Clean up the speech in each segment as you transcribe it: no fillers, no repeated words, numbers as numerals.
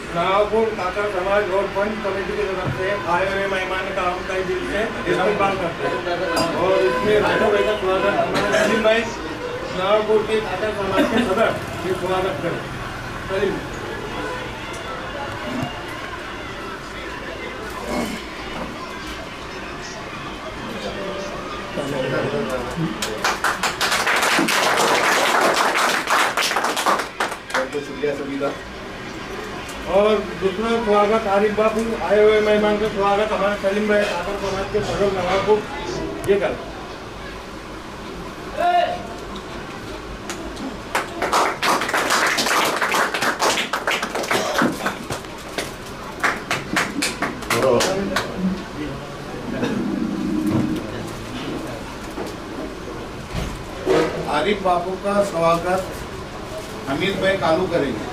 नागपुर काकर समाज road fund committee की तरफ से आए हुए मेहमान का हम कई दिल से इस्तेमाल करते हैं और इसमें राजू भाई का स्वागत हमारे सलीम भाई नागपुर के काकर समाज के सदस्य स्वागत करें। सलीम शुक्रिया सभी का। और दूसरा स्वागत आरिफ बाबू आए हुए मेहमान का स्वागत हमारे सलीम भाई काकर समाज के सदस्य नागपुर ये कर आरिफ बाबू का स्वागत हमीद भाई कालू करेंगे।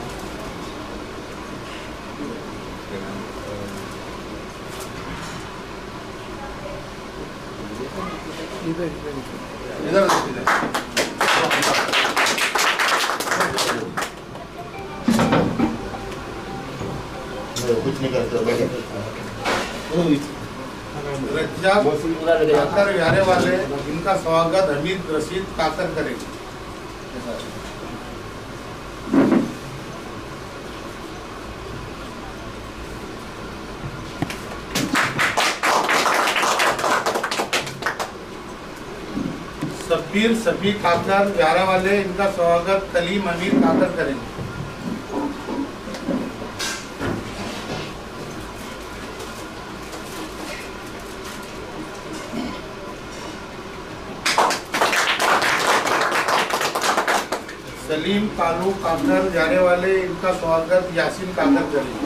इधर कुछ नहीं करते काकर व्यारे वाले इनका स्वागत हमीद रशीद काकर करेंगे। सफीर सफी काकर व्यारा वाले इनका स्वागत कलीम अमीर काकर करेंगे। सलीम कालू काकर जाने वाले इनका स्वागत यासीन काकर करेंगे।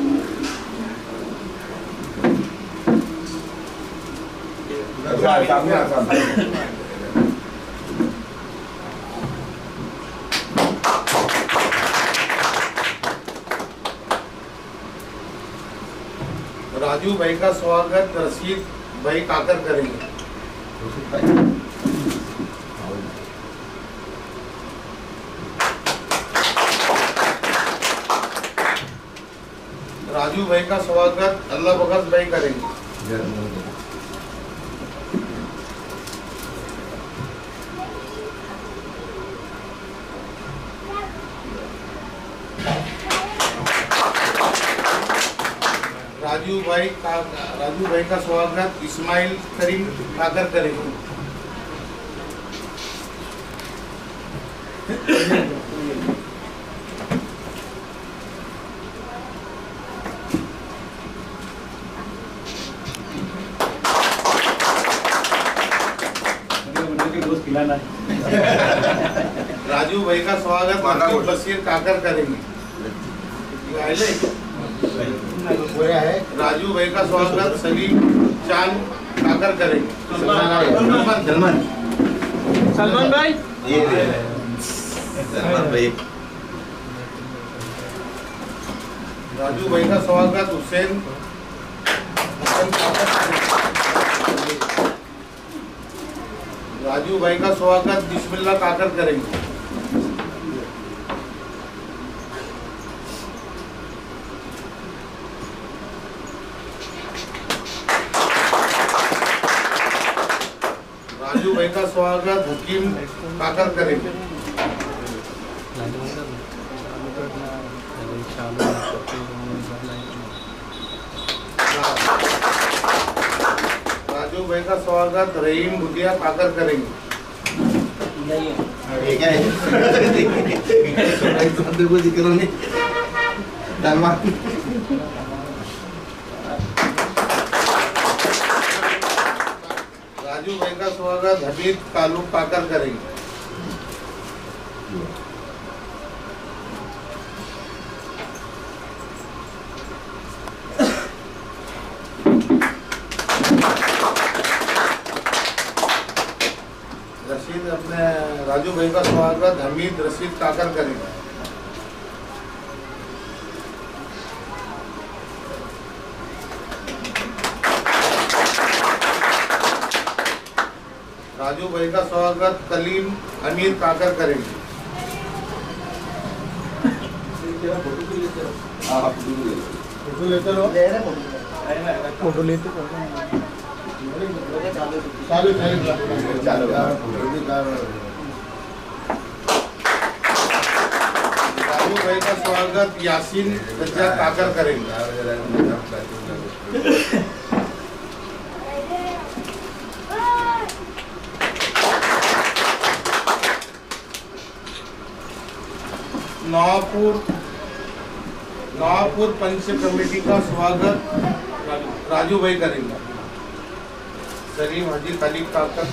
राजू भाई का स्वागत रशीद भाई काकर करेंगे। राजू भाई का स्वागत अल्लाह बख्श भाई करेंगे। राजू भाई का स्वागत इस्माइल करीम काकर करेंगे। राजू भाई का स्वागत बशीर काकर करेंगे। राजू भाई का स्वागत सलीम चांद काकर करेंगे। सलमान भाई राजू भाई का स्वागत हुसैन राजू भाई का स्वागत बिस्मिल्लाह काकर करेंगे। राजू भाई का स्वागत हकीम काकर करेंगे। राजू भाई का स्वागत रहीम भुदिया काकर करेंगे। राजू भाई का स्वागत हमीद कालू काकर करेंगे। रशीद अपने राजू भाई का स्वागत हमीद रशीद काकर करेंगे। राजू भाई का स्वागत कलीम अमीर काकर करेंगे। फोटो लेते रहो। फोटो लेते चालू राजू भाई का स्वागत यासीन सज्जाद काकर करेंगे। नवापुर पंच कमेटी का स्वागत राजू भाई करेंगे। सलीम हाजी खलीफ काकर।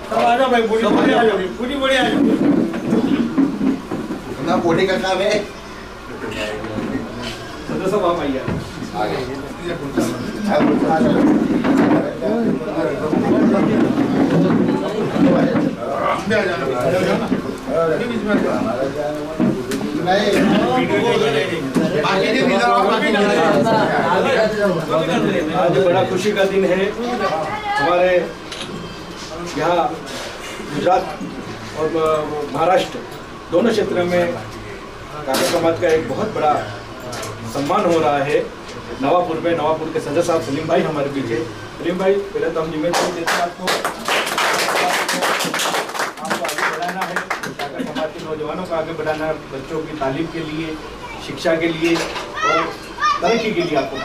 सब आ जाओ भाई, पूरी बड़ी आ जाओ, पूरी बड़ी आ जाओ। ना पोटी का काम है सदस्य सब आप आइए। आगे आज बड़ा खुशी का दिन है। हमारे यहाँ गुजरात और महाराष्ट्र दोनों क्षेत्र में काकर समाज का एक बहुत बड़ा सम्मान हो रहा है। नवापुर के सदस्य साहब सलीम भाई हमारे बीच है। सलीम भाई, पहले तो हम जिम्मेदारी देते हैं आपको आगे बढ़ाना है, काकर समाज के नौजवानों को आगे बढ़ाना है, बच्चों की तालीम के लिए, शिक्षा के लिए और तरक्की के लिए आपको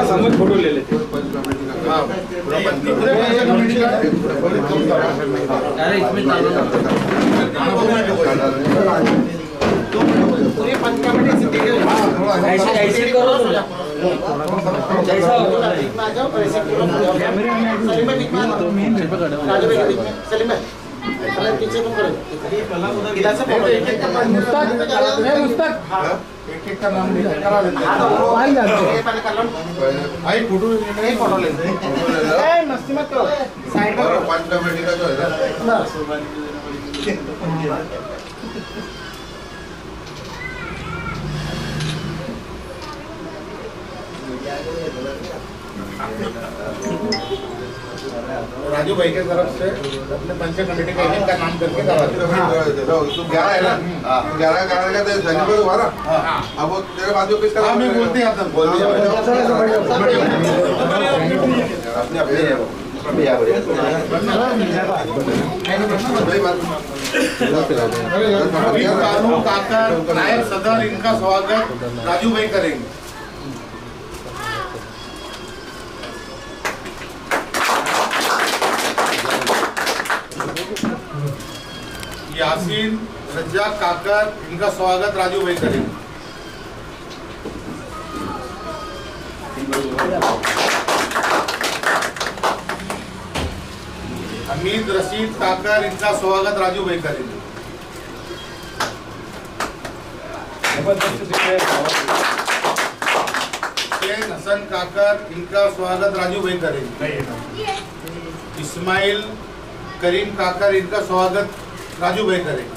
सामूहिक फोटो ले लेते हैं। ऐसे करो जैसा पीछे तुम करो इधर से फोटो एक एक का नाम करा लेते हैं। पहले कर लो भाई फोटो एक फोटो ले मस्ती मत करो साइड में करो। पंच कमेटी का जो है ना राजू भाई के तरफ से अपने पंच कमेटी का एक का नाम करके करा देते हैं। तुम 11 है ना 11 का कारण कहते हैं सही में तुम्हारा। अब वो तेरे बाद जो किसका हाँ, मैं बोलते हैं बोल दिया अपने अपने है वो भैया बढ़िया कानू काकर नायब सदर इनका स्वागत राजू भाई करेंगे। यासीन सज्जाद काकर इनका स्वागत राजू भाई करेंगे। हमीद रशीद काकर इनका स्वागत राजू भाई करेंगे। शेख हसन काकर इनका स्वागत राजू भाई करेंगे। इस्माइल करीम काकर इनका स्वागत राजू भाई करेंगे।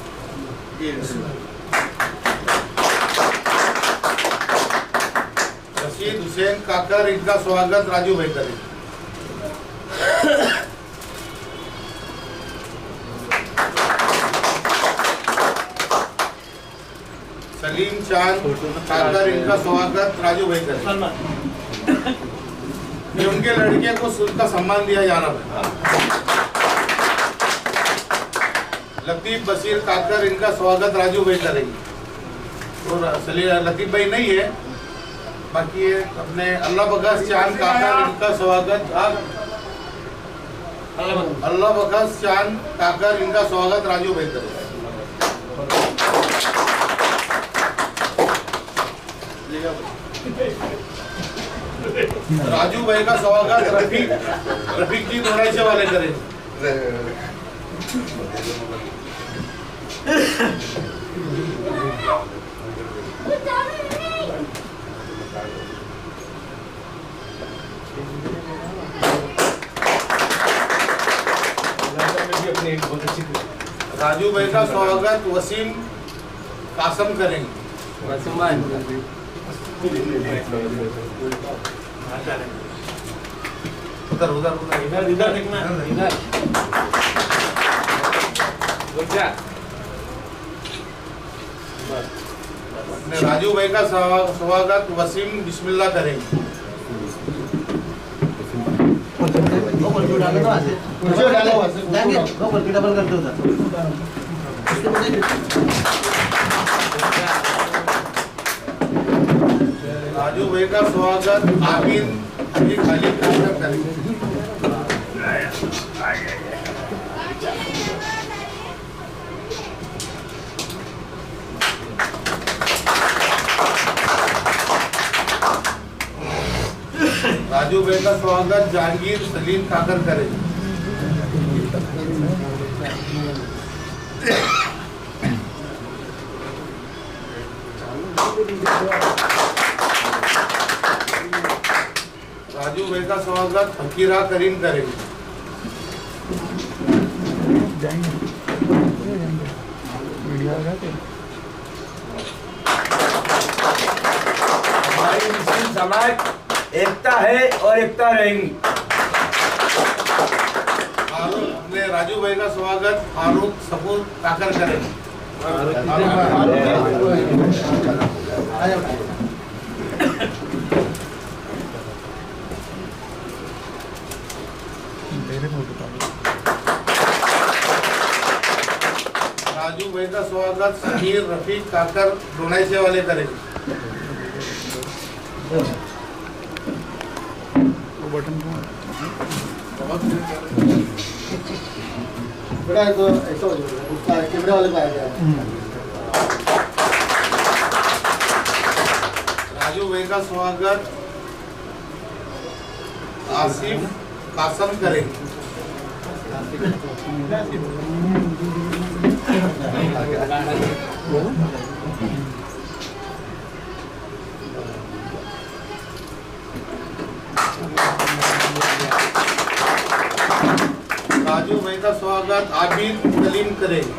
रशीद हुसैन काकर इनका स्वागत राजू भाई करेंगे। सलीम चांद काकर इनका स्वागत राजू भाई करेंगे। ये उनके लड़के को उनका सम्मान दिया जा रहा है। लतीफ बशीर काकर इनका स्वागत राजू भाई करेंगे। और लतीफ भाई नहीं है, बाकी ये अपने अल्लाह बखश चांद काकर इनका स्वागत अल्लाह बखश चांद काकर इनका स्वागत राजू भाई करेंगे। राजू भाई का स्वागत रफीक जी दोराइशा वाले करेंगे। राजू भाई का स्वागत वसीम कासम करेंगे। उधर उधर उधर इधर इधर देखना इधर अपने राजू भाई का स्वागत वसीम बिस्मिल्लाह करेंगे। राजू भाई का स्वागत आमिर अली खाली करेंगे। राजू भाई का स्वागत जहांगीर सलीम काकर करेंगे। राजू भाई का स्वागत फकीरा करीम करेंगे। हमारी मुस्लिम समाज एकता है और एकता रहेंगी। अपने राजू भाई का स्वागत फारूक सपूर काकर करेंगे। राजू भाई का स्वागत समीर रफीक काकर डोनाइसे वाले करेंगे। बड़ा तो ऐसा हो जाएगा उसका कैमरा वाले पाया गया। राजू भाई का स्वागत आसिफ कासम करेंगे। राजू भाई का स्वागत आबिद कलीम करेंगे।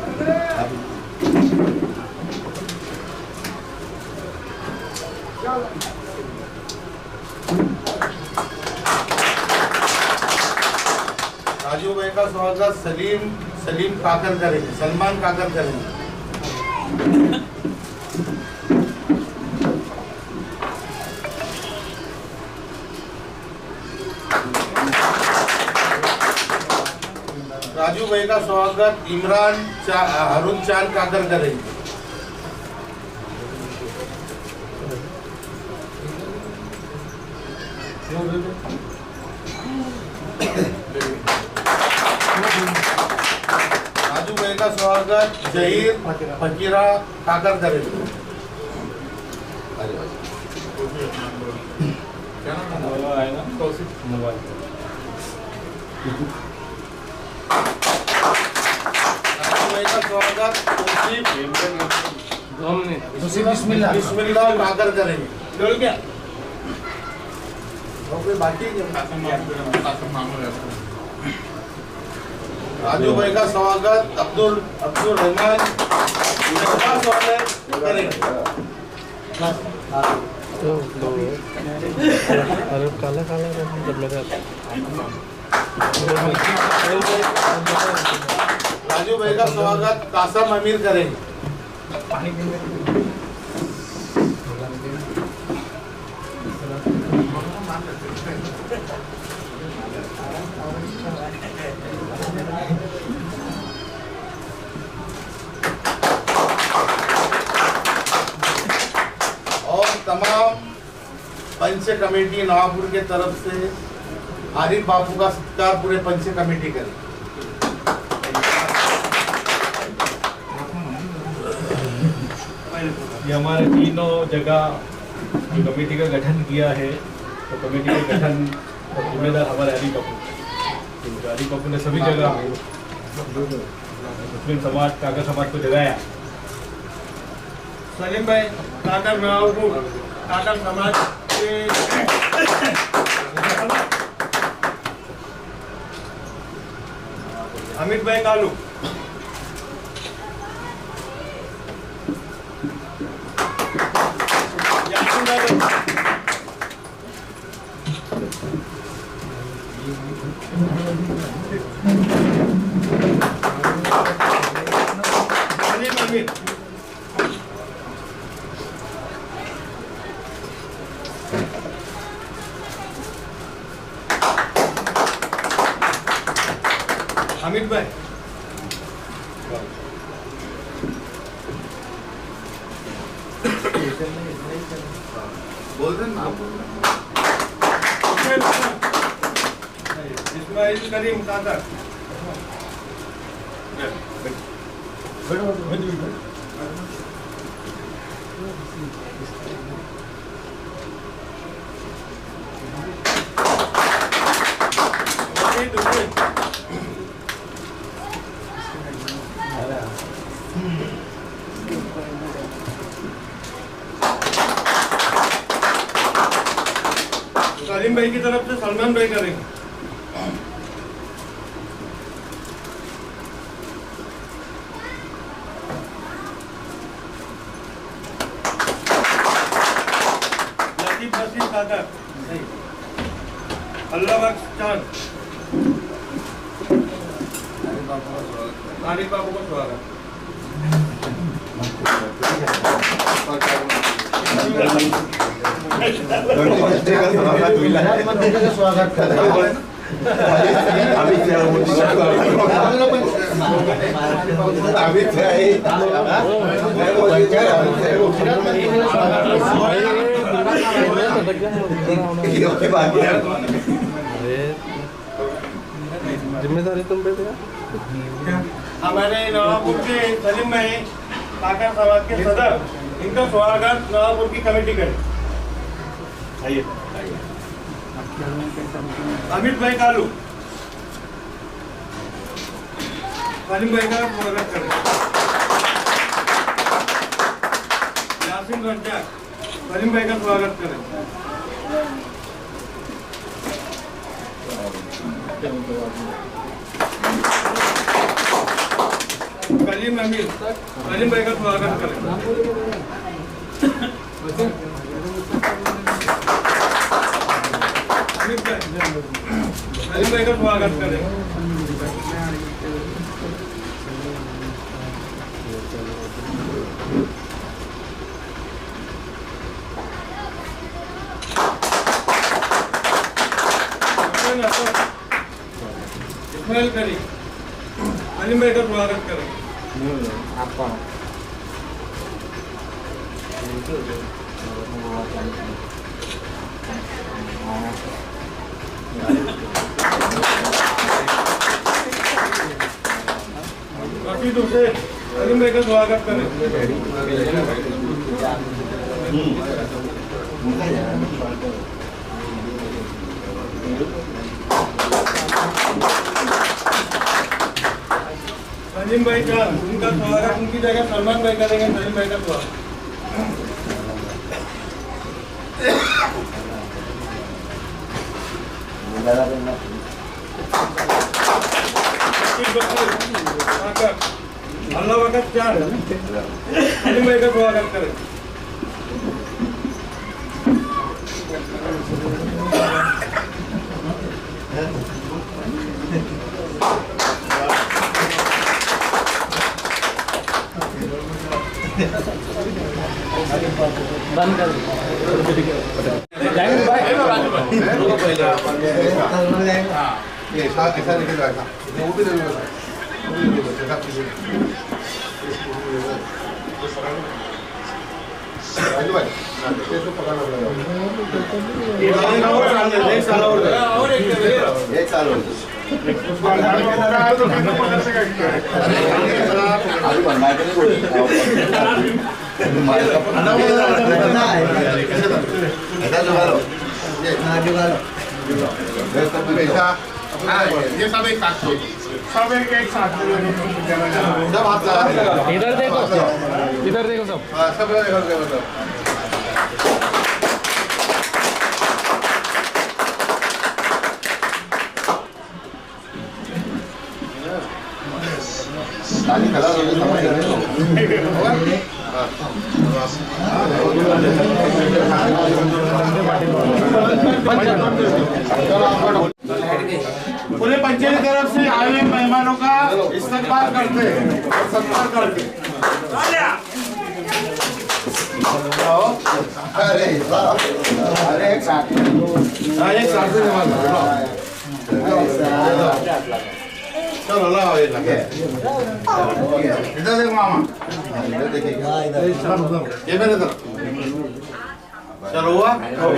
राजू भाई का स्वागत सलीम काकर करेंगे, सलमान काकर करेंगे। राजू भाई का स्वागत अरुण चांद काकर करेंगे। राजू भाई का स्वागत जहीर फकीरा काकर करेंगे। का स्वागत बिस्मिल्लाह काकर करेंगे। डोल गया बाकी राजू भाई का स्वागत अब्दुल रहमान वाले करेंगे। अरे काला काला जब लगा राजू भाई का स्वागत कासम अमीर करेंगे। और तमाम पंच कमेटी नवापुर के तरफ से आरिफ बापू का सत्कार पूरे पंच कमेटी करें। ये हमारे तीनों जगह जो कमेटी का गठन किया है, तो कमेटी के गठन और जिम्मेदार हमारे आरिफ बापू। तो आरिफ बापू ने सभी जगह मुस्लिम समाज काकर समाज को जगाया। सलीम भाई काकर नवापुर काकर समाज के अमित भाई कालू अमित भाई बोल रहे ना इस्माइल करीम काका सलीम भाई की तरफ से सलमान भाई करेंगे। लतीफ बशीर काका अल्लाह बख्श चांद आरिफ बाबू को स्वागत। स्वागत जिम्मेदारी तुम पे दिया। हमारे नवापुर के सलीम भाई काका समाज के सदर, इनका स्वागत नवापुर की कमेटी करे। आइए अमित भाई कालू सलीम भाई का स्वागत करें। यासिन रज्जाक सलीम भाई का स्वागत करें। कलीम अमीर सलीम भाई का स्वागत करें। अमित भाई सलीम भाई का स्वागत करें। इस्माइल करी सलीम भाई का स्वागत करें। रशीद हुसैन सलीम भाई का स्वागत करें। सलीम भाई का उनका स्वागत उनकी जगह सलमान भाई करेंगे। सलीम भाई का स्वागत। अल्लाह वक्त चार सलीम भाई का स्वागत करें। बंद कर ऐसा निकल रहा था वो भी एक साल हो ये सब एक साथ सब एक साथ सब हाथ लगा इधर देखो सब सब मतलब ताली खड़ा हो गई समझ पूरे पंचायत की तरफ से आए हुए मेहमानों का इस्तकबाल करते हैं और सत्कार करते हैं। अरे एक साथ एक साथ से चलो लाओ ये लगे इधर देखो मामा ये मेरे तरफ चलो हुआ चलो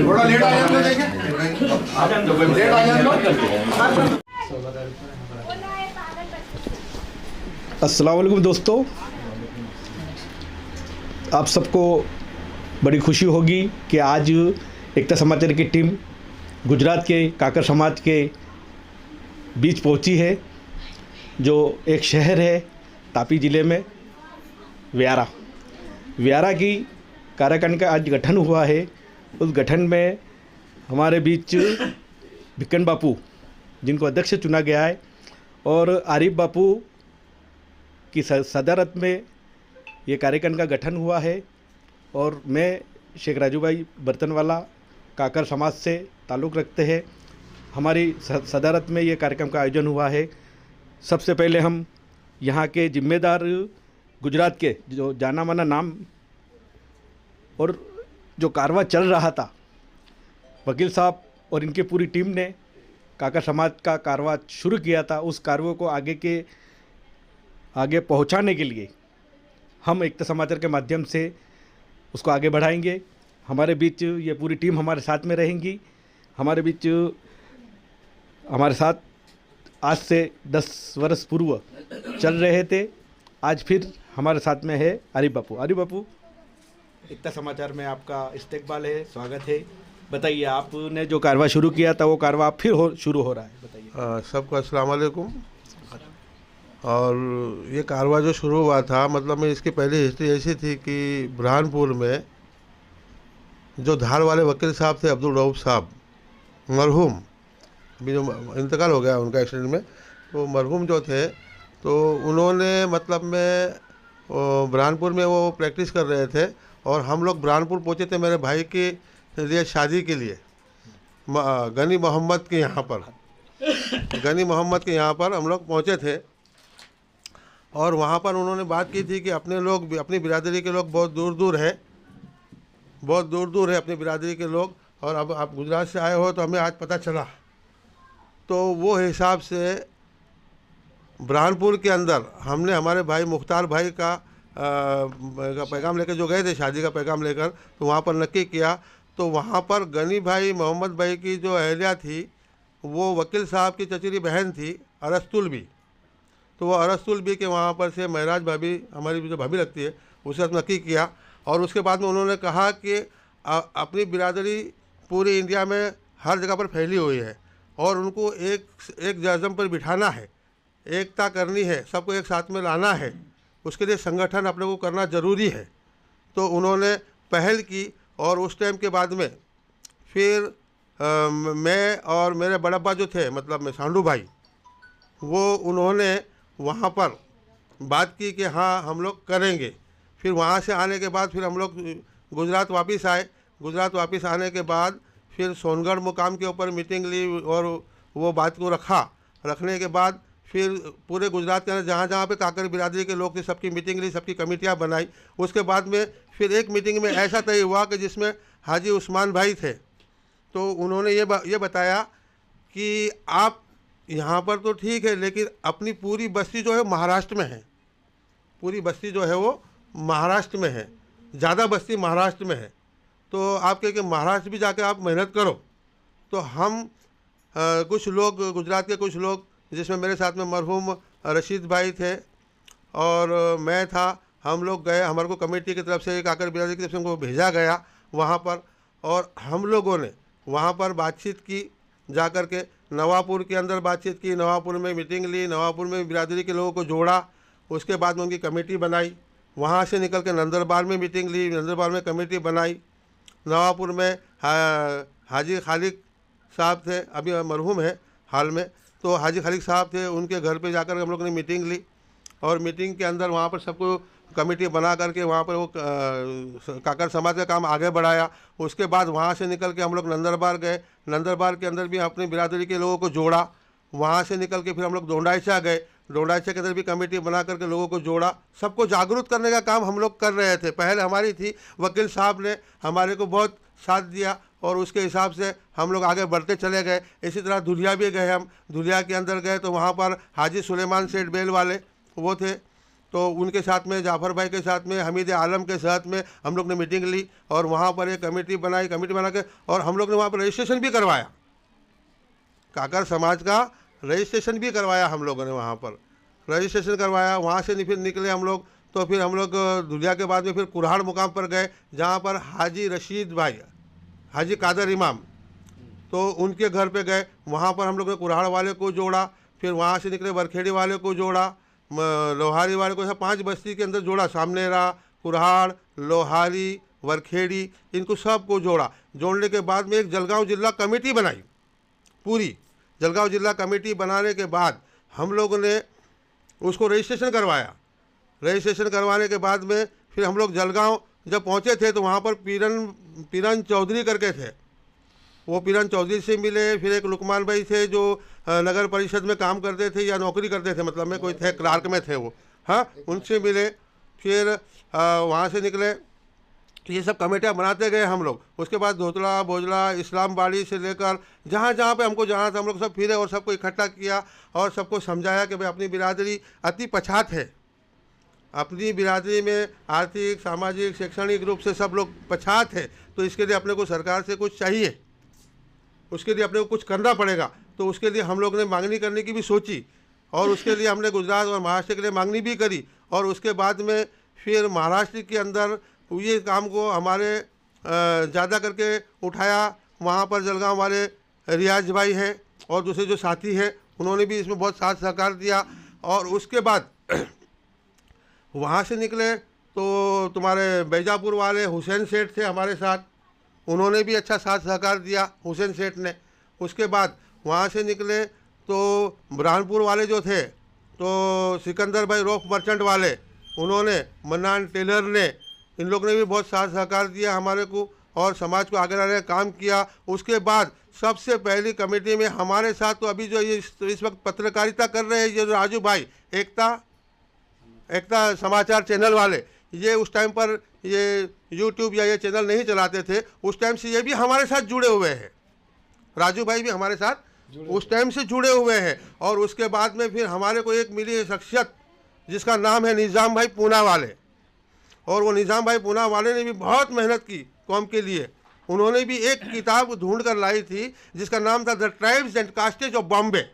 थोड़ा लेट आ जाते देखें लेट आ जाते। अस्सलाम वालेकुम दोस्तों, आप सबको बड़ी खुशी होगी कि आज एकता समाचार की टीम गुजरात के काकर समाज के बीच पहुंची है, जो एक शहर है तापी ज़िले में व्यारा की कार्यकारिणी का आज गठन हुआ है। उस गठन में हमारे बीच भिक्कन बापू जिनको अध्यक्ष चुना गया है और आरिफ बापू की सदारत में ये कार्यकारिणी का गठन हुआ है और मैं शेख राजू भाई बर्तनवाला काकर समाज से ताल्लुक़ रखते हैं। हमारी सदारत में ये कार्यक्रम का आयोजन हुआ है। सबसे पहले हम यहाँ के जिम्मेदार गुजरात के जो जाना माना नाम और जो कारवा चल रहा था, वकील साहब और इनकी पूरी टीम ने काकर समाज का कारवा शुरू किया था, उस कारवा को आगे पहुँचाने के लिए हम एकता समाचार के माध्यम से उसको आगे बढ़ाएंगे। हमारे बीच ये पूरी टीम हमारे साथ में रहेंगी। हमारे साथ आज से 10 वर्ष पूर्व चल रहे थे, आज फिर हमारे साथ में है आरिफ बापू। एकता समाचार में आपका इस्तकबाल है, स्वागत है। बताइए, आपने जो कारवा शुरू किया था वो कारवा फिर शुरू हो रहा है, बताइए। सबको अस्सलाम वालेकुम। और ये कारवा जो शुरू हुआ था, मतलब में इसकी पहली हिस्ट्री ऐसी थी कि बुरहानपुर में जो धार वाले वकील साहब थे अब्दुल रऊफ साहब मरहूम, अभी जो इंतकाल हो गया उनका एक्सीडेंट में, तो मरहूम जो थे तो उन्होंने मतलब में बुरहानपुर में वो प्रैक्टिस कर रहे थे और हम लोग बुरहानपुर पहुँचे थे मेरे भाई के लिए शादी के लिए गनी मोहम्मद के यहाँ पर हम लोग पहुँचे थे। और वहाँ पर उन्होंने बात की थी कि अपने लोग, अपनी बिरादरी के लोग बहुत दूर दूर है अपनी बिरादरी के लोग, और अब आप गुजरात से आए हो तो हमें आज पता चला। तो वो हिसाब से बुरहानपुर के अंदर हमने हमारे भाई मुख्तार भाई का पैगाम लेकर जो गए थे, शादी का पैगाम लेकर, तो वहाँ पर नक्की किया। तो वहाँ पर गनी भाई मोहम्मद भाई की जो अहलिया थी वो वकील साहब की चचेरी बहन थी अरस्तुल बी, तो वो अरस्तुल बी के वहाँ पर से महराज भाभी, हमारी जो भाभी लगती है, उसके साथ नक्की किया। और उसके बाद में उन्होंने कहा कि अपनी बिरादरी पूरी इंडिया में हर जगह पर फैली हुई है और उनको एक जज़म पर बिठाना है, एकता करनी है, सबको एक साथ में लाना है, उसके लिए संगठन अपने को करना ज़रूरी है। तो उन्होंने पहल की और उस टाइम के बाद में फिर मैं और मेरे बड़ब्बा जो थे, मतलब मैं सांडू भाई, वो उन्होंने वहाँ पर बात की कि हाँ हम लोग करेंगे। फिर वहाँ से आने के बाद फिर हम लोग गुजरात वापस आए। गुजरात वापस आने के बाद फिर सोनगढ़ मुकाम के ऊपर मीटिंग ली और वो बात को रखने के बाद फिर पूरे गुजरात के अंदर जहाँ जहाँ पे काकर बिरादरी के लोग थे सबकी मीटिंग ली, सबकी कमेटियाँ बनाई। उसके बाद में फिर एक मीटिंग में ऐसा तय हुआ कि जिसमें हाजी उस्मान भाई थे, तो उन्होंने ये बताया कि आप यहाँ पर तो ठीक है लेकिन अपनी पूरी बस्ती जो है महाराष्ट्र में है, पूरी बस्ती जो है वो महाराष्ट्र में है, ज़्यादा बस्ती महाराष्ट्र में है, तो आप कहे कि महाराष्ट्र भी जाके आप मेहनत करो। तो हम कुछ लोग, गुजरात के कुछ लोग, जिसमें मेरे साथ में मरहूम रशीद भाई थे और मैं था, हम लोग गए। हमारे को कमेटी की तरफ से, काकर बिरादरी की तरफ से उनको भेजा गया वहाँ पर, और हम लोगों ने वहाँ पर बातचीत की, जा कर के नवापुर के अंदर बातचीत की, नवापुर में मीटिंग ली, नवापुर में बिरादरी के लोगों को जोड़ा। उसके बाद में उनकी कमेटी बनाई। वहाँ से निकल के नंदरबार में मीटिंग ली, नंदरबार में कमेटी बनाई। नवापुर में हाजी खालिक साहब थे, अभी मरहूम है हाल में, तो हाजी खालिक साहब थे, उनके घर पे जाकर हम लोग ने मीटिंग ली और मीटिंग के अंदर वहाँ पर सबको कमेटी बना करके वहाँ पर वो काकर समाज का काम आगे बढ़ाया। उसके बाद वहाँ से निकल के हम लोग नंदरबार गए। नंदरबार के अंदर भी अपनी बिरादरी के लोगों को जोड़ा वहाँ से निकल के फिर हम लोग डोंडाईचा गए। डोंडाईचा के अंदर भी कमेटी बना करके लोगों को जोड़ा, सबको जागरूक करने का काम हम लोग कर रहे थे। पहले हमारी थी, वकील साहब ने हमारे को बहुत साथ दिया और उसके हिसाब से हम लोग आगे बढ़ते चले गए। इसी तरह धुलिया भी गए हम। धुलिया के अंदर गए तो वहाँ पर हाजी सुलेमान सेठ बेल वाले वो थे, तो उनके साथ में जाफ़र भाई के साथ में हमीद आलम के साथ में हम लोग ने मीटिंग ली और वहाँ पर एक कमेटी बनाई। कमेटी बना के और हम लोग ने वहाँ पर रजिस्ट्रेशन भी करवाया, काकर समाज का रजिस्ट्रेशन भी करवाया। हम लोगों ने वहाँ पर रजिस्ट्रेशन करवाया। वहाँ से फिर निकले हम लोग, तो फिर हम लोग धुलिया के बाद में फिर कुरहाड़ मुकाम पर गए, जहाँ पर हाजी रशीद भाई, हाजी कादर इमाम, तो उनके घर पे गए। वहाँ पर हम लोग ने कुरहाड़ वाले को जोड़ा, फिर वहाँ से निकले वरखेड़ी वाले को जोड़ा, लोहारी वाले को, सब 5 बस्ती के अंदर जोड़ा। सामनेरा, कुरहाड़, लोहारी, वरखेड़ी, इनको सबको जोड़ा। जोड़ने के बाद में एक जलगांव जिला कमेटी बनाई। पूरी जलगांव जिला कमेटी बनाने के बाद हम लोगों ने उसको रजिस्ट्रेशन करवाया। रजिस्ट्रेशन करवाने के बाद में फिर हम लोग जलगांव जब पहुंचे थे तो वहाँ पर पीरन चौधरी करके थे, वो पीरन चौधरी से मिले। फिर एक लुकमान भाई थे जो नगर परिषद में काम करते थे या नौकरी करते थे, मतलब में कोई थे, क्लार्क में थे वो, हाँ, उनसे मिले। फिर वहाँ से निकले, ये सब कमेटियाँ बनाते गए हम लोग। उसके बाद धोतला, बोजला, इस्लामबाड़ी से लेकर जहाँ जहाँ पे हमको जाना था हम लोग सब फिरे और सबको इकट्ठा किया और सबको समझाया कि भाई अपनी बिरादरी अति पछात है। अपनी बिरादरी में आर्थिक, सामाजिक, शैक्षणिक रूप से सब लोग पछात है, तो इसके लिए अपने को सरकार से कुछ चाहिए, उसके लिए अपने को कुछ करना पड़ेगा। तो उसके लिए हम लोग ने मांगनी करने की भी सोची और उसके लिए हमने गुजरात और महाराष्ट्र के लिए मांगनी भी करी। और उसके बाद में फिर महाराष्ट्र के अंदर ये काम को हमारे ज़्यादा करके उठाया। वहाँ पर जलगांव वाले रियाज भाई हैं और दूसरे जो साथी हैं उन्होंने भी इसमें बहुत साथ सहकार दिया। और उसके बाद वहाँ से निकले तो तुम्हारे बैजापुर वाले हुसैन सेठ थे हमारे साथ, उन्होंने भी अच्छा साथ सहकार दिया, हुसैन सेठ ने। उसके बाद वहाँ से निकले तो बुरहानपुर वाले जो थे तो सिकंदर भाई रोफ मर्चेंट वाले, उन्होंने, मन्नान टेलर ने, इन लोगों ने भी बहुत साथ सहकार दिया हमारे को और समाज को आगे लाने का काम किया। उसके बाद सबसे पहली कमेटी में हमारे साथ तो अभी जो ये इस वक्त पत्रकारिता कर रहे हैं ये राजू भाई, एकता समाचार चैनल वाले, ये उस टाइम पर ये यूट्यूब या ये चैनल नहीं चलाते थे, उस टाइम से ये भी हमारे साथ जुड़े हुए हैं। राजू भाई भी हमारे साथ उस टाइम से जुड़े हुए हैं। और उसके बाद में फिर हमारे को एक मिली शख्सियत जिसका नाम है निज़ाम भाई पूना वाले, और वो निज़ाम भाई पूना वाले ने भी बहुत मेहनत की कौम के लिए। उन्होंने भी एक किताब ढूंढ कर लाई थी जिसका नाम था the tribes and castes of Bombay.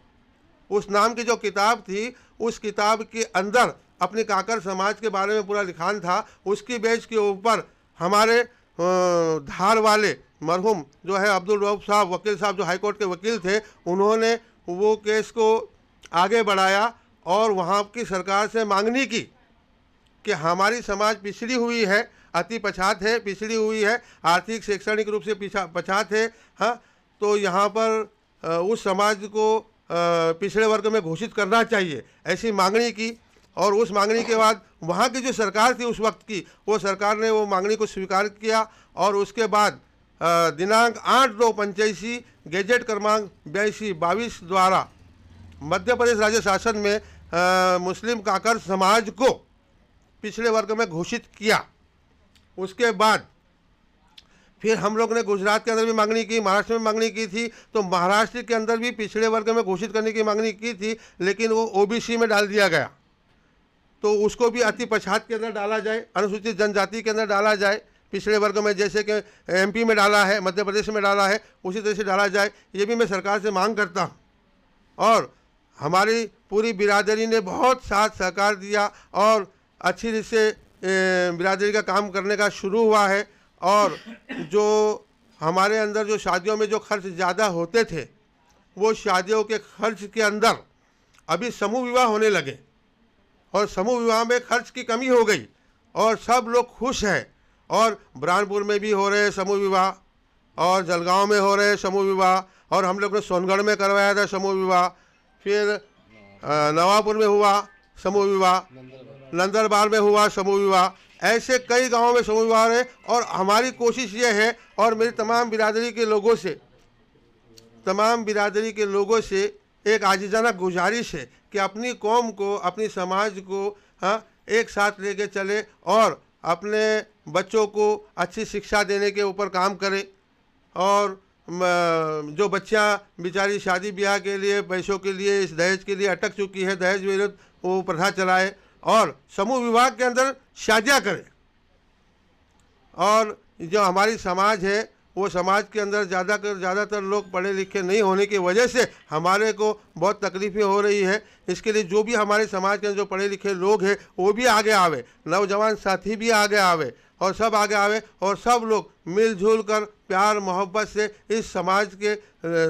उस नाम की जो किताब थी, उस किताब के अंदर अपने काकर समाज के बारे में पूरा लिखान था। उसकी बेस के ऊपर हमारे धार वाले मरहूम जो है अब्दुल रऊफ साहब, वकील साहब जो हाई कोर्ट के वकील थे, उन्होंने वो केस को आगे बढ़ाया और वहाँ की सरकार से मांगनी की कि हमारी समाज पिछड़ी हुई है, अति पछात है, पिछड़ी हुई है, आर्थिक शैक्षणिक रूप से पछात है, हाँ, तो यहाँ पर उस समाज को पिछड़े वर्ग में घोषित करना चाहिए, ऐसी मांगनी की। और उस मांगनी के बाद वहाँ की जो सरकार थी उस वक्त की, वो सरकार ने वो मांगनी को स्वीकार किया। और उसके बाद दिनांक 8/2/85 गैजेट क्रमांक 8222 द्वारा मध्य प्रदेश राज्य शासन में मुस्लिम काकर समाज को पिछड़े वर्ग में घोषित किया। उसके बाद फिर हम लोग ने गुजरात के अंदर भी मांगनी की, महाराष्ट्र में मांगनी की थी, तो महाराष्ट्र के अंदर भी पिछड़े वर्ग में घोषित करने की मांगनी की थी, लेकिन वो ओबीसी में डाल दिया गया। तो उसको भी अति पछात के अंदर डाला जाए, अनुसूचित जनजाति के अंदर डाला जाए, पिछड़े वर्ग में, जैसे कि एमपी में डाला है, मध्य प्रदेश में डाला है, उसी तरह से डाला जाए। ये भी मैं सरकार से मांग करता हूँ। और हमारी पूरी बिरादरी ने बहुत साथ सहकार दिया और अच्छी रीत से बिरादरी का काम करने का शुरू हुआ है। और जो हमारे अंदर जो शादियों में जो खर्च ज़्यादा होते थे, वो शादियों के खर्च के अंदर अभी समूह विवाह होने लगे और समूह विवाह में खर्च की कमी हो गई और सब लोग खुश हैं। और बुरहानपुर में भी हो रहे समूह विवाह और जलगांव में हो रहे समूह विवाह और हम लोग ने सोनगढ़ में करवाया था समूह विवाह, फिर नवापुर में हुआ समूह विवाह, नंदरबार में हुआ समूह विवाह, ऐसे कई गांवों में समूह विवाह है। और हमारी कोशिश ये है और मेरी तमाम बिरादरी के लोगों से एक आजिज़ाना गुजारिश है कि अपनी कौम को, अपनी समाज को हाँ एक साथ लेके चले और अपने बच्चों को अच्छी शिक्षा देने के ऊपर काम करे। और जो बच्चियाँ बेचारी शादी ब्याह के लिए, पैसों के लिए, इस दहेज के लिए अटक चुकी है, दहेज विरुद्ध वो प्रथा चलाए और समूह विवाह के अंदर शादियाँ करें। और जो हमारी समाज है वो समाज के अंदर ज़्यादातर लोग पढ़े लिखे नहीं होने की वजह से हमारे को बहुत तकलीफ़ें हो रही है। इसके लिए जो भी हमारे समाज के अंदर जो पढ़े लिखे लोग हैं वो भी आगे आवे, नौजवान साथी भी आगे आवे और सब आगे आवे और सब लोग मिलजुल कर प्यार मोहब्बत से इस समाज के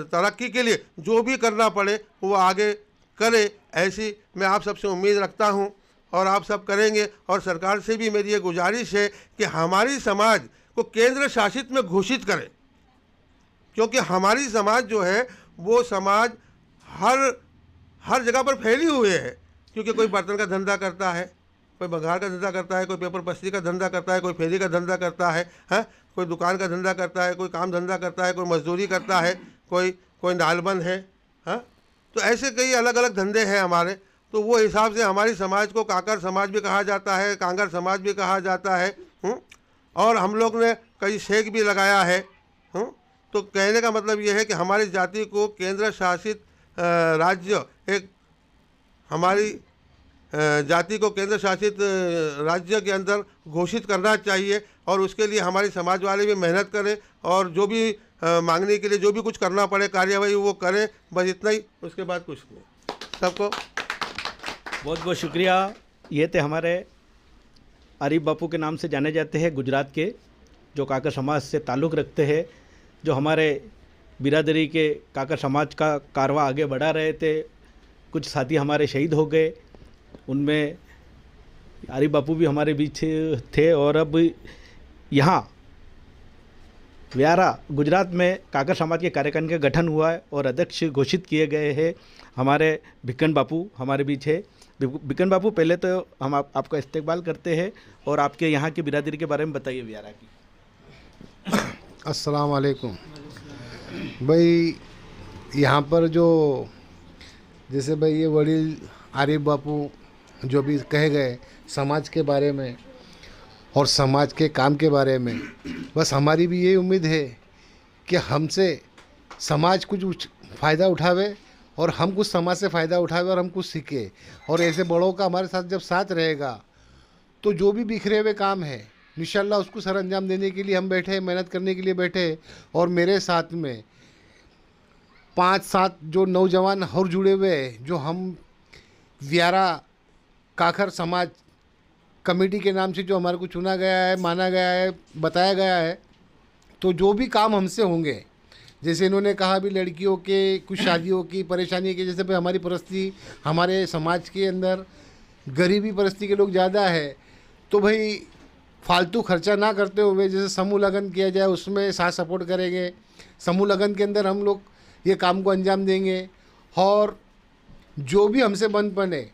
तरक्की के लिए जो भी करना पड़े वो आगे करे। ऐसी मैं आप सबसे उम्मीद रखता हूँ और आप सब करेंगे। और सरकार से भी मेरी ये गुजारिश है कि हमारी समाज को केंद्र शासित में घोषित करें, क्योंकि हमारी समाज जो है वो समाज हर जगह पर फैली हुई है। क्योंकि कोई बर्तन का धंधा करता है, कोई बघार का धंधा करता है, कोई पेपर पस्ती का धंधा करता है, कोई फेरी का धंधा करता है, कोई दुकान का धंधा करता है, कोई काम धंधा करता है, कोई मजदूरी करता है, कोई नालबन है। तो ऐसे कई अलग अलग धंधे हैं हमारे। तो वो हिसाब से हमारी समाज को काकर समाज भी कहा जाता है, कांगर समाज भी कहा जाता है। और हम लोग ने कई शेख भी लगाया है। तो कहने का मतलब ये है कि हमारी जाति को केंद्र शासित राज्य, एक हमारी जाति को केंद्र शासित राज्य के अंदर घोषित करना चाहिए। और उसके लिए हमारी समाज वाले भी मेहनत करें और जो भी मांगने के लिए जो भी कुछ करना पड़े कार्यवाही वो करें। बस इतना ही, उसके बाद कुछ नहीं। सबको बहुत बहुत शुक्रिया। ये थे हमारे आरिफ बापू के नाम से जाने जाते हैं, गुजरात के, जो काकर समाज से ताल्लुक़ रखते हैं, जो हमारे बिरादरी के काकर समाज का कारवां आगे बढ़ा रहे थे। कुछ साथी हमारे शहीद हो गए, उनमें आरिफ बापू भी हमारे बीच थे। और अब यहाँ व्यारा गुजरात में काकर समाज के कार्यकारिणी का गठन हुआ है और अध्यक्ष घोषित किए गए हैं हमारे भिक्कन बापू हमारे बीच है। भिक्कन बापू, पहले तो हम आपका इस्तकबाल करते हैं और आपके यहाँ की बिरादरी के बारे में बताइए व्यारा की। अस्सलाम वालेकुम भाई। यहाँ पर जो जैसे भाई ये वडील आरिफ बापू जो भी कहे गए समाज के बारे में और समाज के काम के बारे में, बस हमारी भी यही उम्मीद है कि हमसे समाज कुछ फ़ायदा उठावे और हम कुछ समाज से फ़ायदा उठावे और हम कुछ सीखे। और ऐसे बड़ों का हमारे साथ जब साथ रहेगा तो जो भी बिखरे हुए काम है इंशाल्लाह उसको सर अंजाम देने के लिए हम बैठे, मेहनत करने के लिए बैठे। और मेरे साथ में 5-7 जो नौजवान और जुड़े हुए हैं, जो हम व्यारा काकर समाज कमेटी के नाम से जो हमारे को चुना गया है, माना गया है, बताया गया है। तो जो भी काम हमसे होंगे, जैसे इन्होंने कहा भी लड़कियों के कुछ शादियों की परेशानी की, जैसे भाई हमारी परिस्थिति, हमारे समाज के अंदर गरीबी परिस्थिति के लोग ज़्यादा है, तो भाई फालतू खर्चा ना करते हुए जैसे समूह लगन किया जाए उसमें साथ सपोर्ट करेंगे। समूह लगन के अंदर हम लोग ये काम को अंजाम देंगे और जो भी हमसे बन बने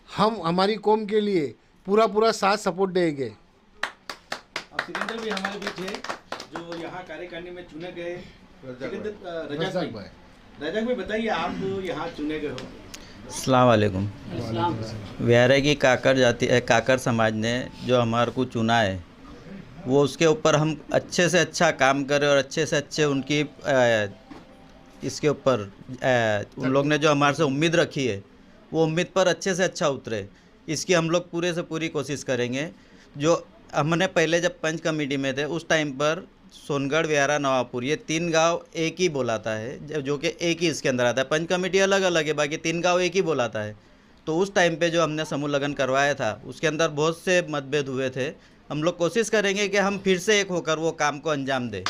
हम हमारी कौम के लिए पूरा साथ सपोर्ट देंगे। अब सिकंदर भी हमारे बीच है जो यहाँ कार्यकारिणी में चुने गए। रजाक भाई बताइए, आप यहाँ चुने गए हो। अस्सलाम वालेकुम। व्यारे की काकर समाज ने जो हमारे को चुना है वो उसके ऊपर हम अच्छे से अच्छा काम करें और अच्छे से अच्छे उनकी इसके ऊपर उन लोग ने जो हमारे से उम्मीद रखी है वो उम्मीद पर अच्छे से अच्छा उतरे, इसकी हम लोग पूरे से पूरी कोशिश करेंगे। जो हमने पहले जब पंच कमेटी में थे उस टाइम पर सोनगढ़, व्यारा, नवापुर ये 3 गांव एक ही बोलाता है, जो कि एक ही इसके अंदर आता है। पंच कमेटी अलग अलग है, बाकी 3 गांव एक ही बोलाता है। तो उस टाइम पे जो हमने समूह लगन करवाया था उसके अंदर बहुत से मतभेद हुए थे। हम लोग कोशिश करेंगे कि हम फिर से एक होकर वो काम को अंजाम दें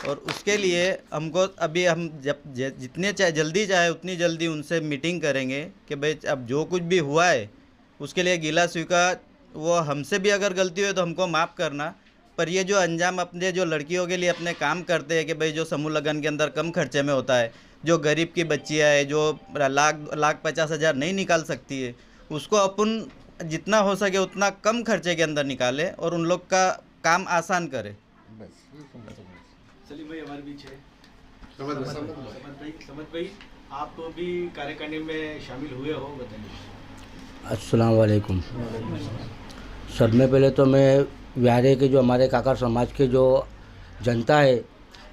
और उसके लिए हमको अभी हम जितने जल्दी चाहे उतनी जल्दी उनसे मीटिंग करेंगे कि भाई अब जो कुछ भी हुआ है उसके लिए गिला स्वीकार, वो हमसे भी अगर गलती हुई तो हमको माफ़ करना। पर ये जो अंजाम अपने जो लड़कियों के लिए अपने काम करते हैं कि भाई जो समूह लगन के अंदर कम खर्चे में होता है, जो गरीब की बच्चियाँ है जो लाख 50,000 नहीं निकाल सकती है, उसको अपन जितना हो सके उतना कम खर्चे के अंदर निकाले और उन लोग का काम आसान करे। सलीम भाई हमारे बीच है। समझ भाई आप भी कार्यकारिणी में शामिल हुए हो, बताइए। अस्सलाम वालेकुम। सब में पहले तो मैं व्यारे के जो हमारे काकर समाज के जो जनता है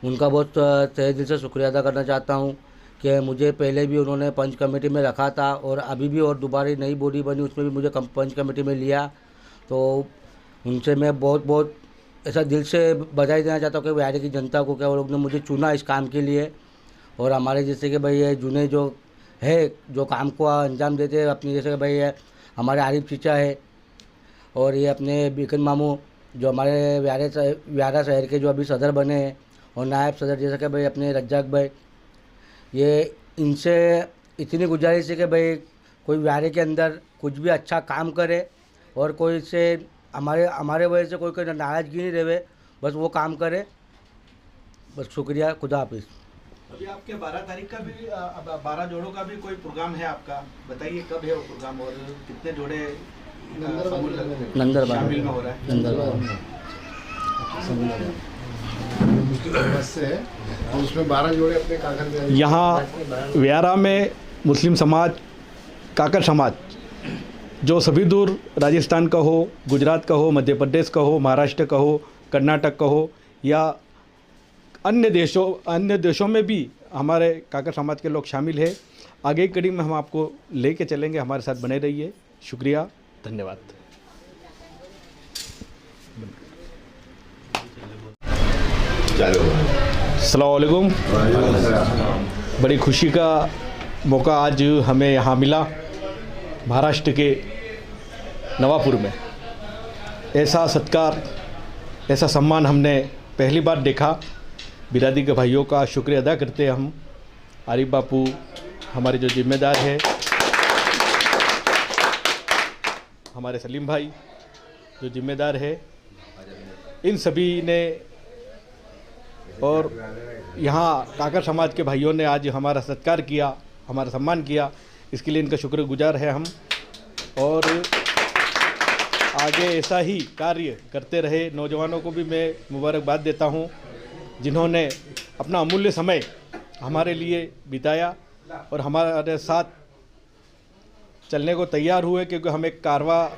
उनका बहुत तहे दिल से शुक्रिया अदा करना चाहता हूँ कि मुझे पहले भी उन्होंने पंच कमेटी में रखा था और अभी भी और दोबारा नई बॉडी बनी उसमें भी मुझे पंच कमेटी में लिया। तो उनसे मैं बहुत ऐसा दिल से बधाई देना चाहता हूँ कि व्यारे की जनता को क्या वो लोग ने मुझे चुना इस काम के लिए। और हमारे जैसे कि भाई ये जूने जो है जो काम को अंजाम देते हैं अपनी, जैसे कि भाई हमारे आरिफ चीचा है और ये अपने बीकन मामू जो हमारे व्यारा शहर के जो अभी सदर बने हैं और नायब सदर जैसे कि भाई अपने रज्जाक भाई, ये इनसे इतनी गुजारिश है कि भाई कोई व्यारे के अंदर कुछ भी अच्छा काम करे और कोई से हमारे वजह से कोई नाराज़गी नहीं रहे, बस वो काम करे। बस शुक्रिया, खुदा हाफिज़। अभी आपके 12 तारीख का भी 12 जोड़ों का भी कोई प्रोग्राम है आपका, बताइए कब है वो प्रोग्राम और कितने जोड़े नंदरबार शामिल में हो रहा है? बस से और उसमें 12 जोड़े अपने काकर में। यहाँ व्यारा में मुस्लिम समाज, काकर समाज जो सभी दूर राजस्थान का हो, गुजरात का हो, मध्य प्रदेश का हो, महाराष्ट्र का हो, कर्नाटक का हो या अन्य देशों में भी हमारे काकर समाज के लोग शामिल हैं। आगे की कड़ी में हम आपको लेके चलेंगे, हमारे साथ बने रहिए। शुक्रिया, धन्यवाद। अस्सलाम वालेकुम। बड़ी खुशी का मौका आज हमें यहाँ मिला महाराष्ट्र के नवापुर में। ऐसा सत्कार, ऐसा सम्मान हमने पहली बार देखा। बिरादरी के भाइयों का शुक्रिया अदा करते हैं हम। आरिफ बापू हमारे जो जिम्मेदार है, हमारे सलीम भाई जो जिम्मेदार है, इन सभी ने और यहाँ काकर समाज के भाइयों ने आज हमारा सत्कार किया, हमारा सम्मान किया, इसके लिए इनका शुक्रगुजार है हम। और आगे ऐसा ही कार्य करते रहे। नौजवानों को भी मैं मुबारकबाद देता हूँ जिन्होंने अपना अमूल्य समय हमारे लिए बिताया और हमारे साथ चलने को तैयार हुए, क्योंकि हम एक कारवा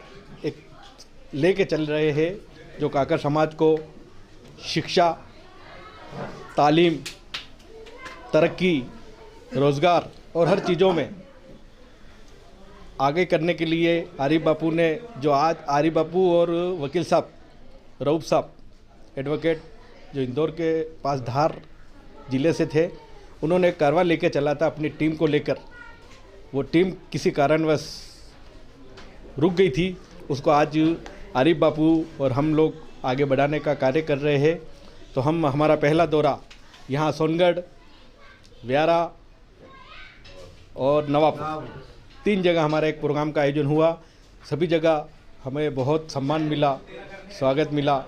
लेके चल रहे हैं जो काकर समाज को शिक्षा, तालीम, तरक्की, रोज़गार और हर चीज़ों में आगे करने के लिए आरिफ बापू ने जो आज आरिफ बापू और वकील साहब रऊफ साहब एडवोकेट जो इंदौर के पास धार ज़िले से थे, उन्होंने कारवा लेके चला था अपनी टीम को लेकर। वो टीम किसी कारणवश रुक गई थी, उसको आज आरिफ बापू और हम लोग आगे बढ़ाने का कार्य कर रहे हैं। तो हमारा पहला दौरा यहाँ सोनगढ़, व्यारा और नवापुर, 3 जगह हमारा एक प्रोग्राम का आयोजन हुआ। सभी जगह हमें बहुत सम्मान मिला, स्वागत मिला,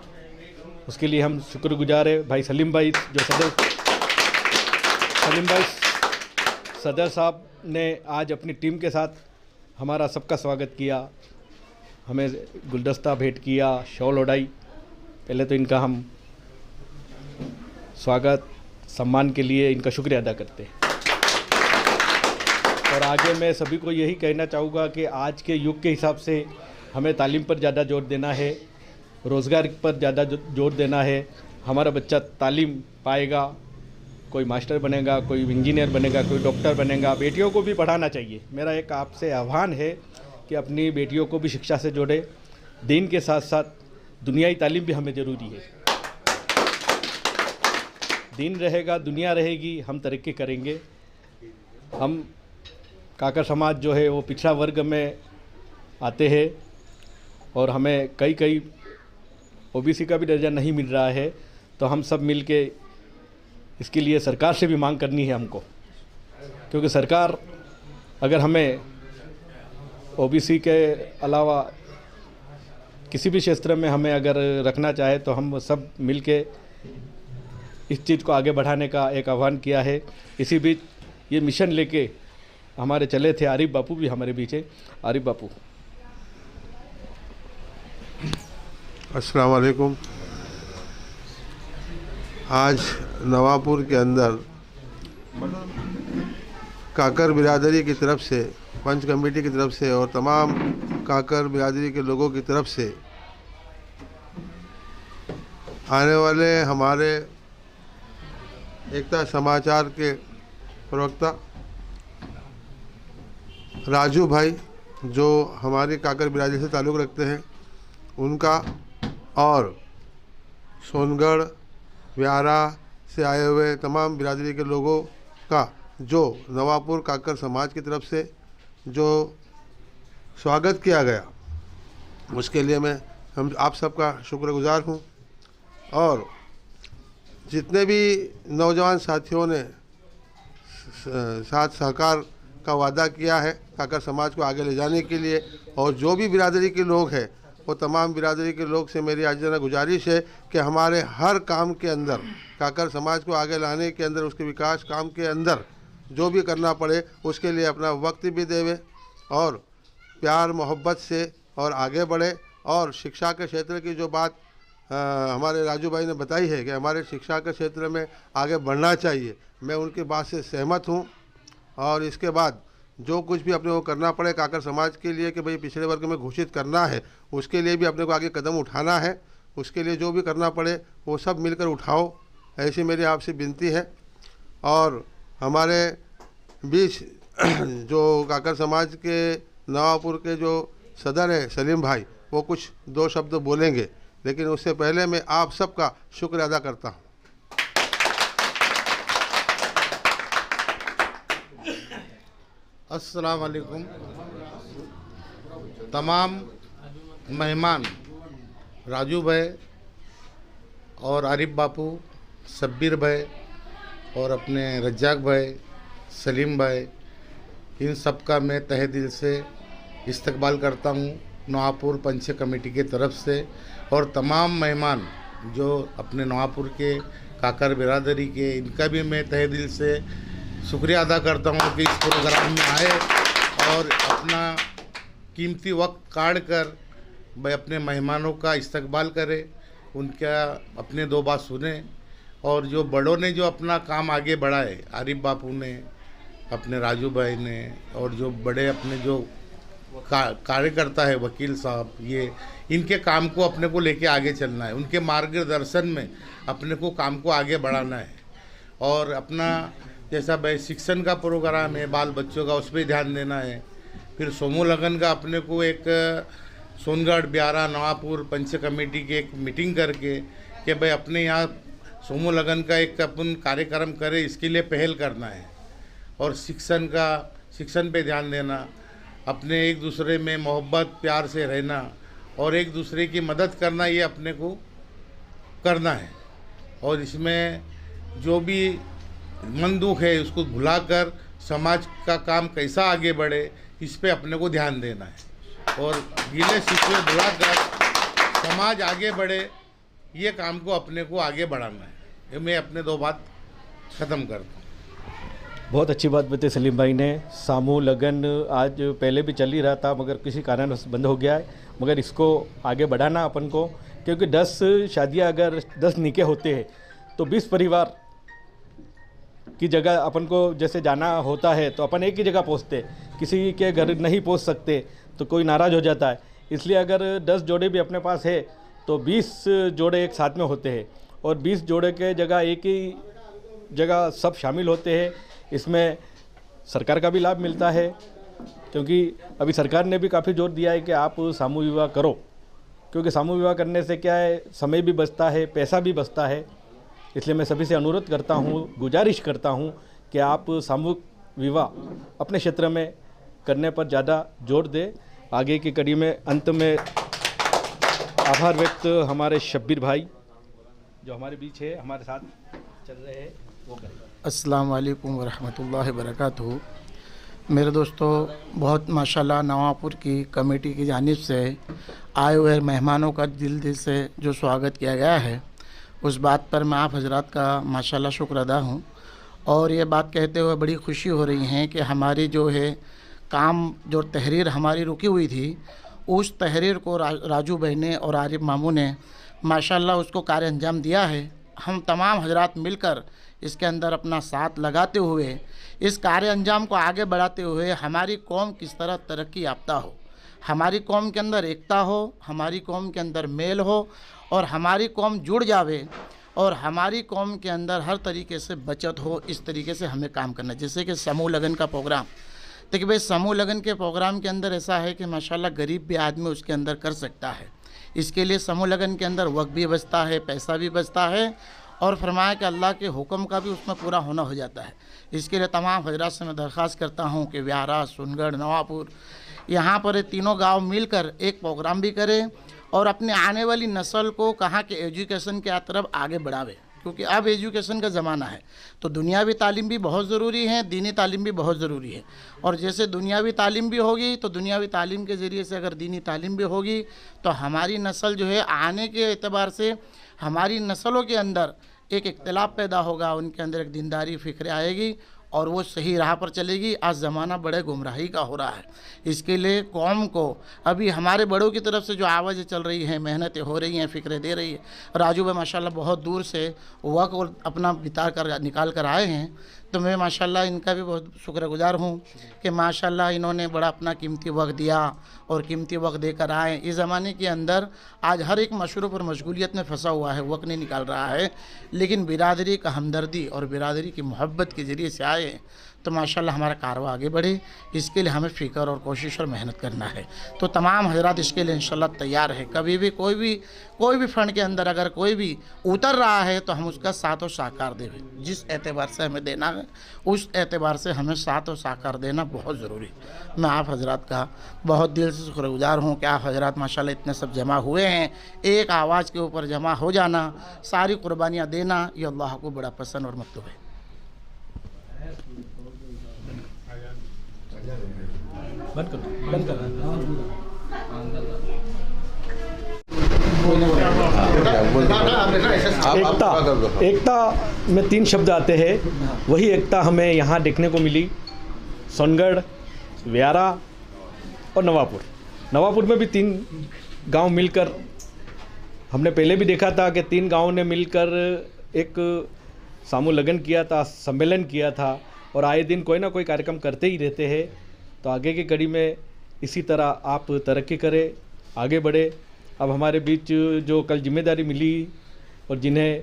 उसके लिए हम शुक्रगुजार है। भाई सलीम भाई जो सदर साहब ने आज अपनी टीम के साथ हमारा सबका स्वागत किया, हमें गुलदस्ता भेंट किया, शॉल ओढ़ाई। पहले तो इनका हम स्वागत सम्मान के लिए इनका शुक्रिया अदा करते हैं। और आगे मैं सभी को यही कहना चाहूँगा कि आज के युग के हिसाब से हमें तालीम पर ज़्यादा जोर देना है, रोज़गार पर ज़्यादा जोर देना है। हमारा बच्चा तालीम पाएगा, कोई मास्टर बनेगा, कोई इंजीनियर बनेगा, कोई डॉक्टर बनेगा। बेटियों को भी पढ़ाना चाहिए। मेरा एक आपसे आह्वान है कि अपनी बेटियों को भी शिक्षा से जोड़े। दीन के साथ साथ दुनियाई तालीम भी हमें ज़रूरी है। दीन रहेगा, दुनिया रहेगी, हम तरक्की करेंगे। हम काकर समाज जो है वो पिछड़ा वर्ग में आते हैं और हमें कई ओबीसी का भी दर्जा नहीं मिल रहा है। तो हम सब मिल के इसके लिए सरकार से भी मांग करनी है हमको, क्योंकि सरकार अगर हमें ओबीसी के अलावा किसी भी क्षेत्र में हमें अगर रखना चाहे तो हम सब मिल के इस चीज़ को आगे बढ़ाने का एक आह्वान किया है। इसी बीच ये मिशन लेके हमारे चले थे आरिफ बापू भी हमारे बीच है। आरिफ बापू। अस्सलाम वालेकुम। आज नवापुर के अंदर काकर बिरादरी की तरफ से, पंच कमेटी की तरफ से और तमाम काकर बिरादरी के लोगों की तरफ से आने वाले हमारे एकता समाचार के प्रवक्ता राजू भाई जो हमारी काकर बिरादरी से ताल्लुक़ रखते हैं उनका, और सोनगढ़ व्यारा से आए हुए तमाम बिरादरी के लोगों का जो नवापुर काकर समाज की तरफ से जो स्वागत किया गया, उसके लिए मैं आप सबका शुक्रगुजार हूँ। और जितने भी नौजवान साथियों ने साथ सहकार का वादा किया है काकर समाज को आगे ले जाने के लिए, और जो भी बिरादरी के लोग हैं वो तमाम बिरादरी के लोग से मेरी आजीना गुजारिश है कि हमारे हर काम के अंदर काकर समाज को आगे लाने के अंदर, उसके विकास काम के अंदर जो भी करना पड़े उसके लिए अपना वक्त भी देवे और प्यार मोहब्बत से और आगे बढ़े। और शिक्षा के क्षेत्र की जो बात हमारे राजू भाई ने बताई है कि हमारे शिक्षा के क्षेत्र में आगे बढ़ना चाहिए, मैं उनकी बात से सहमत हूँ। और इसके बाद जो कुछ भी अपने को करना पड़े काकर समाज के लिए कि भाई पिछड़े वर्ग में घोषित करना है, उसके लिए भी अपने को आगे कदम उठाना है, उसके लिए जो भी करना पड़े वो सब मिलकर उठाओ, ऐसी मेरी आपसे विनती है। और हमारे बीच जो काकर समाज के नवापुर के जो सदर है सलीम भाई, वो कुछ दो शब्द बोलेंगे, लेकिन उससे पहले मैं आप सबका शुक्र अदा करता हूँ। अस्सलाम वालेकुम। तमाम मेहमान राजू भाई और आरिफ बापू, शब्बीर भाई और अपने रज्जाक भाई, सलीम भाई, इन सब का मैं तहे दिल से इस्तकबाल करता हूँ नवापुर पंच कमेटी के तरफ से। और तमाम मेहमान जो अपने नवापुर के काकर बिरादरी के, इनका भी मैं तहे दिल से शुक्रिया अदा करता हूँ कि इस प्रोग्राम में आए और अपना कीमती वक्त काट कर भाई अपने मेहमानों का इस्तकबाल करें, उनका अपने दो बात सुने। और जो बड़ों ने जो अपना काम आगे बढ़ाए, आरिफ बापू ने, अपने राजू भाई ने, और जो बड़े अपने जो कार्यकर्ता है वकील साहब, ये इनके काम को अपने को लेके आगे चलना है, उनके मार्गदर्शन में अपने को काम को आगे बढ़ाना है। और अपना जैसा भाई शिक्षण का प्रोग्राम है बाल बच्चों का, उस पर ध्यान देना है। फिर समूह लगन का अपने को एक सोनगढ़ ब्यारा नवापुर पंच कमेटी की एक मीटिंग करके कि भाई अपने यहाँ समूह लगन का एक अपन कार्यक्रम करें, इसके लिए पहल करना है। और शिक्षण पे ध्यान देना, अपने एक दूसरे में मोहब्बत प्यार से रहना और एक दूसरे की मदद करना, ये अपने को करना है। और इसमें जो भी मन दुख है उसको भुलाकर समाज का काम कैसा आगे बढ़े, इस पे अपने को ध्यान देना है। और गिले शिकवे भुलाकर समाज आगे बढ़े, ये काम को अपने को आगे बढ़ाना है। ये मैं अपने दो बात ख़त्म करता हूँ। बहुत अच्छी बात बताई सलीम भाई ने। समूह लगन आज पहले भी चल ही रहा था मगर किसी कारण बंद हो गया है, मगर इसको आगे बढ़ाना अपन को, क्योंकि 10 शादियाँ अगर 10 निके होते हैं तो 20 परिवार की जगह अपन को जैसे जाना होता है तो अपन एक ही जगह पहुँचते, किसी के घर नहीं पहुँच सकते तो कोई नाराज़ हो जाता है। इसलिए अगर 10 जोड़े भी अपने पास है तो 20 जोड़े एक साथ में होते हैं और 20 जोड़े के जगह एक ही जगह सब शामिल होते हैं। इसमें सरकार का भी लाभ मिलता है, क्योंकि अभी सरकार ने भी काफ़ी जोर दिया है कि आप समूह विवाह करो, क्योंकि समूह विवाह करने से क्या है, समय भी बचता है, पैसा भी बचता है। इसलिए मैं सभी से अनुरोध करता हूँ, गुजारिश करता हूँ कि आप सामूहिक विवाह अपने क्षेत्र में करने पर ज़्यादा जोर दें। आगे की कड़ी में अंत में आभार व्यक्त हमारे शब्बीर भाई जो हमारे बीच है, हमारे साथ चल रहे हैं, वो करें। अस्सलाम वालेकुम वरहमतुल्लाहि वबरकातुहू। मेरे दोस्तों, बहुत माशाल्लाह नवापुर की कमेटी की जानिब से आए हुए मेहमानों का दिल से जो स्वागत किया गया है, उस बात पर मैं आप हजरात का माशाल्लाह शुक्र अदा हूँ। और ये बात कहते हुए बड़ी खुशी हो रही है कि हमारी जो है काम, जो तहरीर हमारी रुकी हुई थी, उस तहरीर को राजू भाई ने और आरिफ मामू ने माशाल्लाह उसको कार्य अंजाम दिया है। हम तमाम हजरात मिलकर इसके अंदर अपना साथ लगाते हुए इस कार्य अंजाम को आगे बढ़ाते हुए हमारी कौम किस तरह तरक्की याफ्ता हो, हमारी कौम के अंदर एकता हो, हमारी कौम के अंदर मेल हो और हमारी कौम जुड़ जावे और हमारी कौम के अंदर हर तरीके से बचत हो, इस तरीके से हमें काम करना है। जैसे कि समूह लगन का प्रोग्राम, देखिए भाई समूह लगन के प्रोग्राम के अंदर ऐसा है कि माशाल्लाह गरीब भी आदमी उसके अंदर कर सकता है। इसके लिए समूह लगन के अंदर वक्त भी बचता है, पैसा भी बचता है और फरमाया कि अल्लाह के हुक्म का भी उसमें पूरा होना हो जाता है। इसके लिए तमाम हजरात से मैं दरख्वास्त करता हूँ कि व्यारा, सोनगढ़, नवापुर, यहाँ पर तीनों गांव मिलकर एक प्रोग्राम भी करें और अपने आने वाली नस्ल को कहाँ के एजुकेशन के तरफ आगे बढ़ावे, क्योंकि अब एजुकेशन का ज़माना है। तो दुनियावी तालीम भी बहुत ज़रूरी है, दीनी तालीम भी बहुत ज़रूरी है। और जैसे दुनियावी तालीम भी होगी तो दुनियावी तालीम के ज़रिए से अगर दीनी तालीम भी होगी तो हमारी नस्ल जो है आने के एतबार से हमारी नस्लों के अंदर एक इख्तिलाफ पैदा होगा, उनके अंदर एक दीनदारी फ़िक्र आएगी और वो सही राह पर चलेगी। आज ज़माना बड़े गुमराही का हो रहा है। इसके लिए कौम को अभी हमारे बड़ों की तरफ से जो आवाज़ें चल रही हैं, मेहनतें हो रही हैं, फ़िक्रें दे रही है। राजू भाई माशाल्लाह बहुत दूर से वक्त अपना बिता कर निकाल कर आए हैं, तो मैं माशाल्लाह इनका भी बहुत शुक्रगुजार हूँ कि माशाल्लाह इन्होंने बड़ा अपना कीमती वक्त दिया और कीमती वक्त देकर आए। इस ज़माने के अंदर आज हर एक मशरूफ़ और मशगूलियत में फंसा हुआ है, वक्त नहीं निकाल रहा है, लेकिन बिरादरी का हमदर्दी और बिरादरी की मोहब्बत के ज़रिए से आए तो माशाल्लाह हमारा कारवा आगे बढ़े। इसके लिए हमें फ़िक्र और कोशिश और मेहनत करना है। तो तमाम हजरात इसके लिए इंशाल्लाह तैयार है। कभी भी कोई भी फंड के अंदर अगर कोई भी उतर रहा है तो हम उसका साथ और साकार दें। जिस एतबार से हमें देना है उस एतबार से हमें साथ और साकार देना बहुत ज़रूरी है। मैं आप हजरात का बहुत दिल से शुक्रगुजार हूँ कि आप हजरात माशाल्लाह इतने सब जमा हुए हैं। एक आवाज़ के ऊपर जमा हो जाना, सारी कुर्बानियाँ देना, ये अल्लाह को बड़ा पसंद और मतलूब है। एकता में 3 शब्द आते हैं, वही एकता हमें यहाँ देखने को मिली। सोनगढ़, व्यारा और नवापुर में भी 3 गांव मिलकर, हमने पहले भी देखा था कि 3 गांवों ने मिलकर एक समूह लगन किया था, सम्मेलन किया था और आए दिन कोई ना कोई कार्यक्रम करते ही रहते हैं। तो आगे की कड़ी में इसी तरह आप तरक्की करें, आगे बढ़े। अब हमारे बीच जो कल जिम्मेदारी मिली और जिन्हें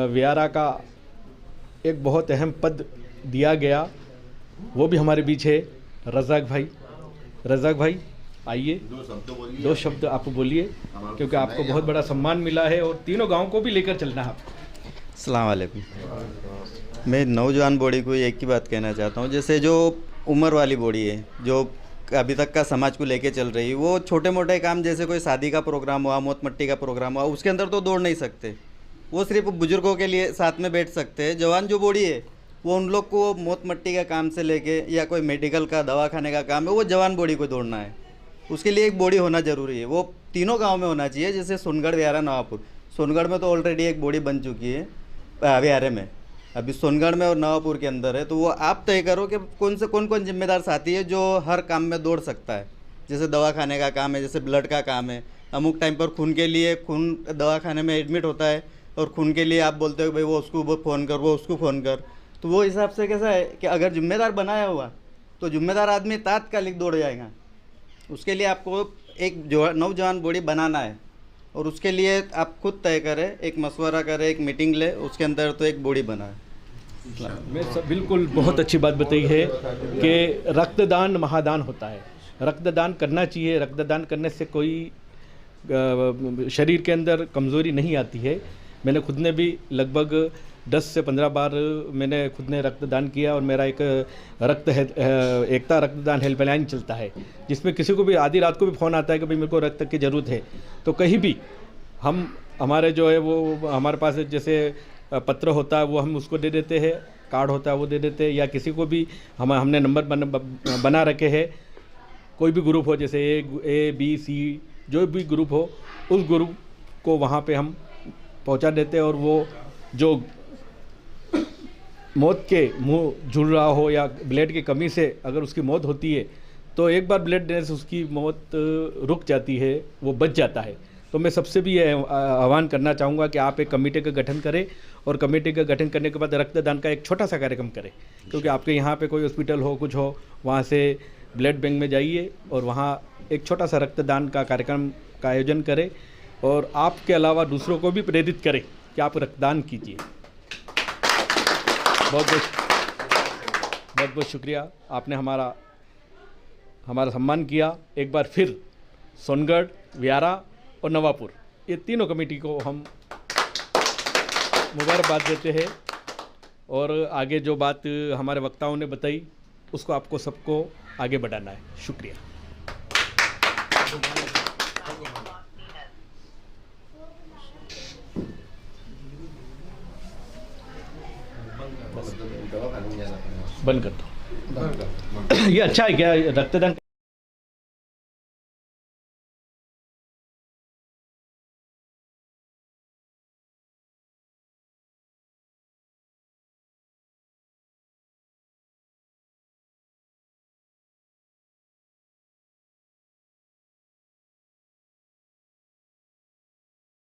व्यारा का एक बहुत अहम पद दिया गया वो भी हमारे बीच है। रज़ाक भाई आइए, 2 शब्द आप बोलिए, क्योंकि आपको बहुत बड़ा सम्मान मिला है और तीनों गाँव को भी लेकर चलना है आपको। अस्सलाम वालेकुम। मैं नौजवान बॉडी को एक ही बात कहना चाहता हूँ, जैसे जो उम्र वाली बॉडी है जो अभी तक का समाज को लेके चल रही है, वो छोटे मोटे काम जैसे कोई शादी का प्रोग्राम हुआ, मौत मट्टी का प्रोग्राम हुआ, उसके अंदर तो दौड़ नहीं सकते, वो सिर्फ बुजुर्गों के लिए साथ में बैठ सकते हैं। जवान जो बॉडी है वो उन लोग को मौत मट्टी का काम से लेके या कोई मेडिकल का दवाखाने का काम है, वो जवान बॉडी को दौड़ना है, उसके लिए एक बॉडी होना ज़रूरी है। वो तीनों गाँव में होना चाहिए, जैसे सोनगढ़, व्यारा, नवापुर। सोनगढ़ में तो ऑलरेडी एक बॉडी बन चुकी है, व्यारे में, अभी सोनगढ़ में और नवापुर के अंदर है। तो वो आप तय करो कि कौन जिम्मेदार साथी है जो हर काम में दौड़ सकता है। जैसे दवाखाने का काम है, जैसे ब्लड का काम है, अमुक टाइम पर खून के लिए खून दवाखाने में एडमिट होता है और खून के लिए आप बोलते हो भाई वो उसको फ़ोन कर, वो उसको फ़ोन कर। तो वो हिसाब से कैसा है कि अगर जिम्मेदार बनाया हुआ तो जिम्मेदार आदमी तात्कालिक दौड़ जाएगा। उसके लिए आपको एक नौजवान बॉडी बनाना है और उसके लिए आप खुद तय करें, एक मशवरा करें, एक मीटिंग ले, उसके अंदर तो एक बॉडी बनाए। मैं सब बिल्कुल बहुत अच्छी बात बताई है कि रक्तदान महादान होता है, रक्तदान करना चाहिए। रक्तदान करने से कोई शरीर के अंदर कमज़ोरी नहीं आती है। मैंने खुद ने भी लगभग 10 से 15 बार मैंने खुद ने रक्तदान किया और मेरा एक एकता रक्तदान हेल्पलाइन चलता है, जिसमें किसी को भी आधी रात को भी फ़ोन आता है कि भाई मेरे को रक्त की ज़रूरत है, तो कहीं भी हम हमारे जो है वो हमारे पास जैसे पत्र होता है वो हम उसको दे देते हैं, कार्ड होता है वो दे देते हैं, या किसी को भी हमने नंबर बना रखे हैं। कोई भी ग्रुप हो, जैसे A, B, C जो भी ग्रुप हो, उस ग्रुप को वहाँ पे हम पहुँचा देते हैं। और वो जो मौत के मुंह झुल रहा हो या ब्लड की कमी से अगर उसकी मौत होती है तो एक बार ब्लड देने से उसकी मौत रुक जाती है, वो बच जाता है। तो मैं सबसे भी ये आह्वान करना चाहूँगा कि आप एक कमेटी का गठन करें और कमेटी का गठन करने के बाद रक्तदान का एक छोटा सा कार्यक्रम करें, क्योंकि आपके यहाँ पे कोई हॉस्पिटल हो कुछ हो, वहाँ से ब्लड बैंक में जाइए और वहाँ एक छोटा सा रक्तदान का कार्यक्रम का आयोजन करें और आपके अलावा दूसरों को भी प्रेरित करें कि आप रक्तदान कीजिए। बहुत बहुत शुक्रिया, आपने हमारा सम्मान किया। एक बार फिर सोनगढ़, व्यारा और नवापुर, ये तीनों कमेटी को हम मुबारकबाद देते हैं। और आगे जो बात हमारे वक्ताओं ने बताई उसको आपको सबको आगे बढ़ाना है। शुक्रिया। बंद कर दो। ये अच्छा है क्या रक्तदान?